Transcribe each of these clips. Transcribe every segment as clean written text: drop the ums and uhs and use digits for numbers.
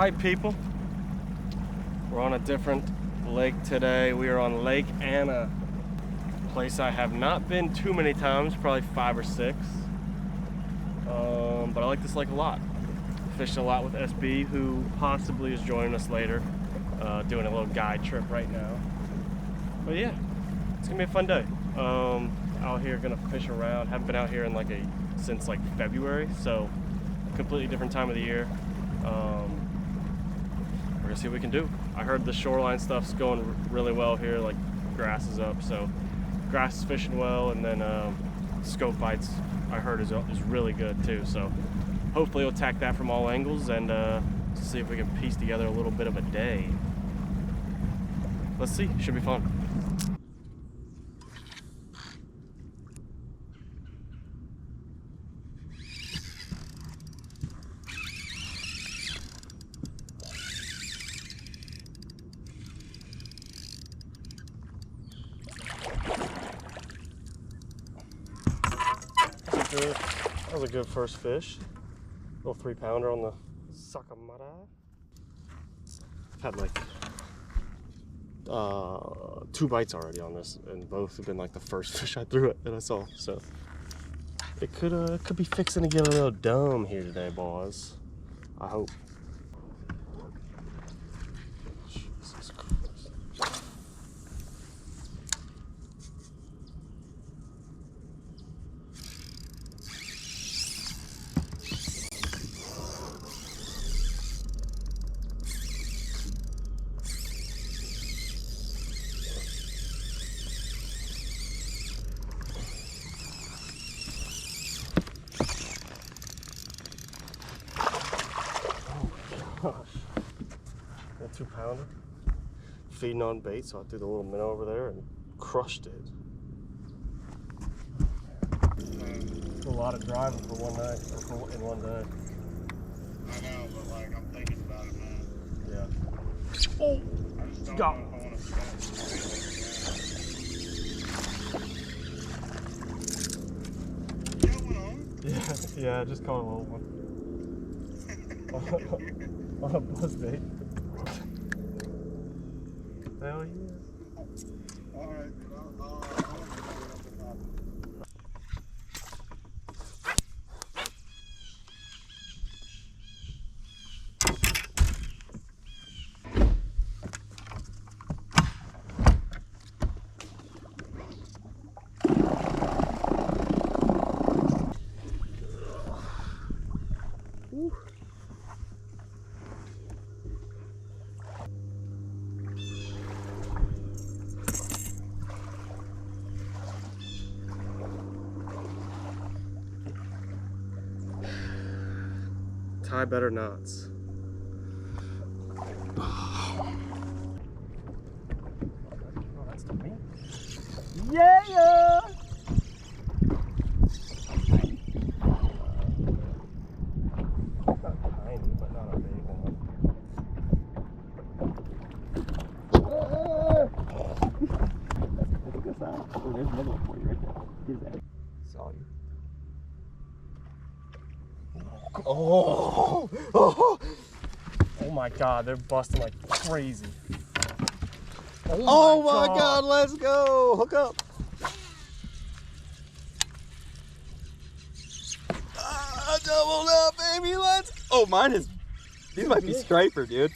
Alright people, we're on a different lake today. We are on Lake Anna, a place I have not been too many times, probably 5 or 6. But I like this lake a lot. Fished a lot with SB, who possibly is joining us later, doing a little guide trip right now. But yeah, it's gonna be a fun day. Out here gonna fish around. Haven't been out here in since February, so completely different time of the year. We're gonna see what we can do. I heard the shoreline stuff's going really well here, like grass is up, so grass is fishing well, and then scope bites I heard is really good too, so hopefully we'll attack that from all angles and see if we can piece together a little bit of a day. Let's see, should be fun. That was a good first fish. Little 3-pounder on the Sakamara. I've had 2 bites already on this, and both have been the first fish I threw it that I saw. So it could be fixing to get a little dumb here today, boys. I hope. Jesus Christ. Gosh, a 2-pounder, feeding on bait, so I threw the little minnow over there and crushed it. It's a lot of driving for one night, or in one day. I know, but I'm thinking about it, man. Yeah. Oh, I just don't got know if I want to spend it. Got one on? Yeah, I just caught a little one. On a buzz bait. Hell yeah. Alright, Tie better knots. Oh, that's to me. Yeah! Not tiny, but not a big one. Look at this out. Oh, there's another one for you right there. Get that. Saw you. Oh, oh, oh my God, they're busting like crazy. Oh my God, let's go. Hook up. Doubled up, baby. Oh, mine is. These might be striper, dude.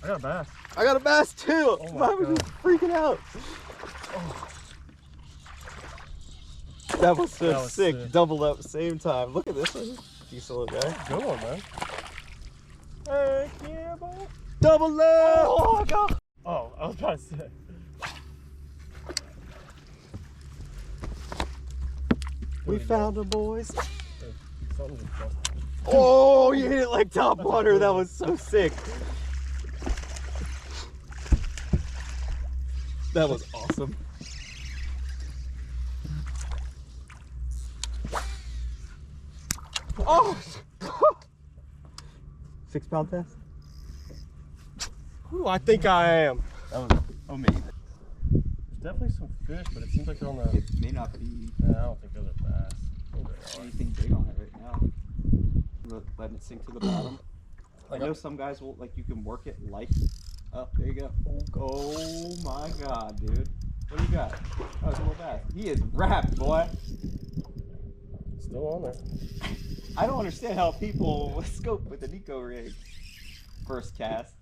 I got a bass. I got a bass too. Oh my Mine was God. just freaking out. Oh. That was so That was sick. sick. Doubled up same time. Look at this one. Decent little guy. Good one, man. Heck yeah, boy. Double up. Oh, God. Oh, I was about to say. We found them, boys. Something just busted. Oh, you hit it like top water. That was so sick. That was awesome. Oh! 6-pound test? Ooh, I think I am. That was amazing. There's definitely some fish, but it seems like they're on the... It may not be I don't think those are bass. Oh, they are. anything big on it right now. Letting it sink to the bottom. I know some guys will, like, you can work it like, oh, there you go. Oh my God, dude. What do you got? Oh, it's a little bass. He is wrapped, boy. Still on there. I don't understand how people scope with an eco rig. First cast.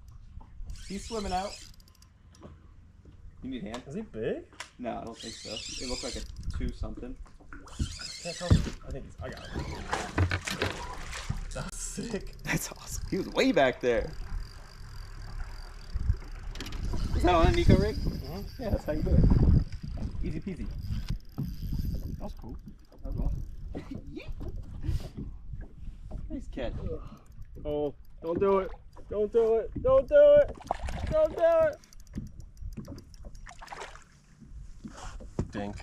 He's swimming out. You need a hand? Is he big? No, I don't think so. It looked like a 2 something. Can't tell me. I think I got it. That's sick. That's awesome. He was way back there. Is that on an eco rig? Mm-hmm. Yeah, that's how you do it. Easy peasy. That was cool. That was awesome. Nice catch. Oh, don't do it. Don't do it. Don't do it. Don't do it. Dink.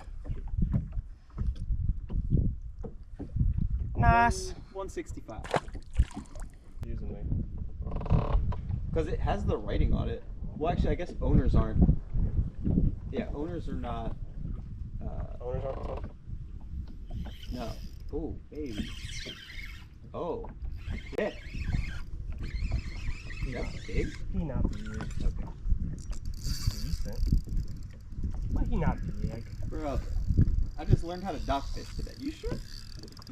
Nice. 165. Using me. Because it has the writing on it. Well, actually, I guess owners aren't. Yeah, owners are not. Owners aren't. No. Oh, baby. Oh. Yeah. That's big. He not big. Okay. Decent. But he not big. Bro, I just learned how to dock fish today. You sure? Did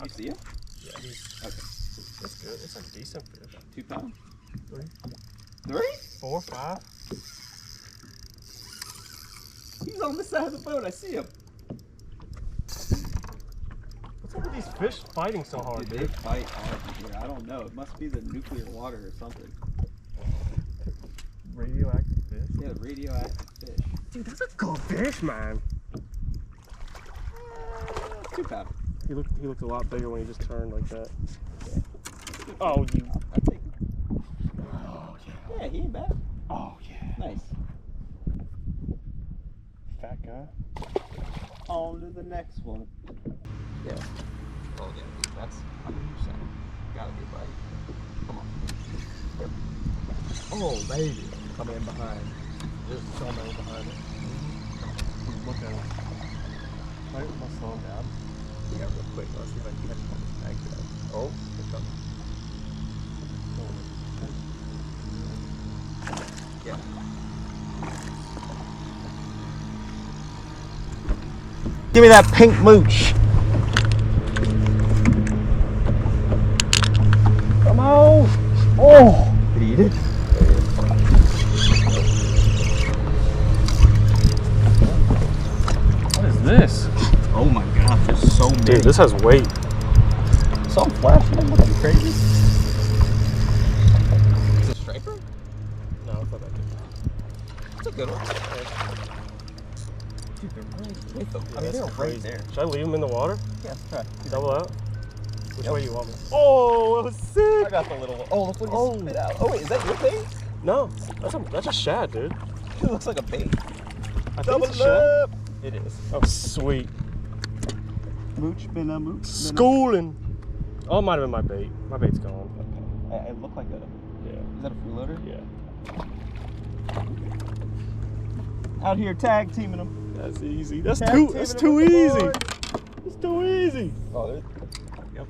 you see it? Yeah, he's. Okay. That's good. It's a decent fish. 2 pounds? 3, 3? 4, 5. He's on the side of the boat. I see him. What's up with these fish fighting so hard, Dude, they fight hard in here. I don't know. It must be the nuclear water or something. Radioactive fish. Yeah, radioactive fish. Dude, that's a good fish, man. 2 pounds. He looked a lot bigger when he just turned like that. Oh, you. I think. Oh, yeah. Yeah, he ain't bad. Oh, yeah. Nice. Fat guy. On to the next one. Yeah. Oh, yeah, dude, that's 100%. Gotta be right. Come on. Oh, baby. Coming in behind. There's so many behind it. He's looking. Right, let's slow him down. Yeah, real quick. Let's see if I can catch him on this bank today. Oh, here comes. Yeah. Give me that pink mooch. Come on! Oh! Did he eat it? What is this? Oh my God, there's so many. Dude, this has weight. Something flashing, looking crazy. Is it a striper? No, it's not that good. It's a good one. Dude, they're right with them. I mean, they're right there. Should I leave them in the water? Yeah, let's try. Double out? Which Yep. way you want me? Oh, that was sick! I got the little one. Oh, look what he Oh. spit out. Oh, wait, is that your bait? No, that's a shad, dude. It looks like a bait. I think it's a shad. It is. Oh, sweet. Mooch, been a mooch. Schooling. Oh, it might have been my bait. My bait's gone. Okay. It looked like a. Yeah. Is that a freeloader? Yeah. Out here tag teaming them. That's easy. That's Tag too. teaming That's them too with the easy. board. It's too easy. Oh, there. Yep.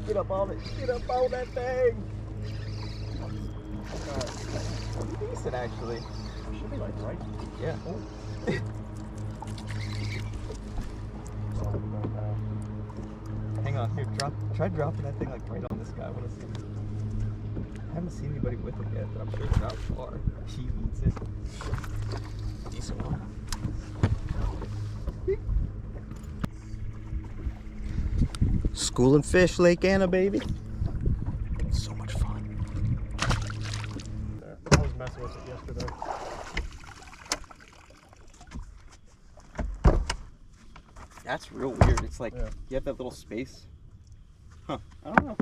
Get up on it. Get up on that thing. Decent, actually. Should be like right. Yeah. Hang on, here, try dropping that thing like right on this guy. I wanna see. I haven't seen anybody with him yet, but I'm sure it's not far. He eats it. Decent one. Schooling fish, Lake Anna, baby. So much fun. I was messing with it yesterday. That's real weird. It's like Yeah. you have that little space. Huh. I don't know.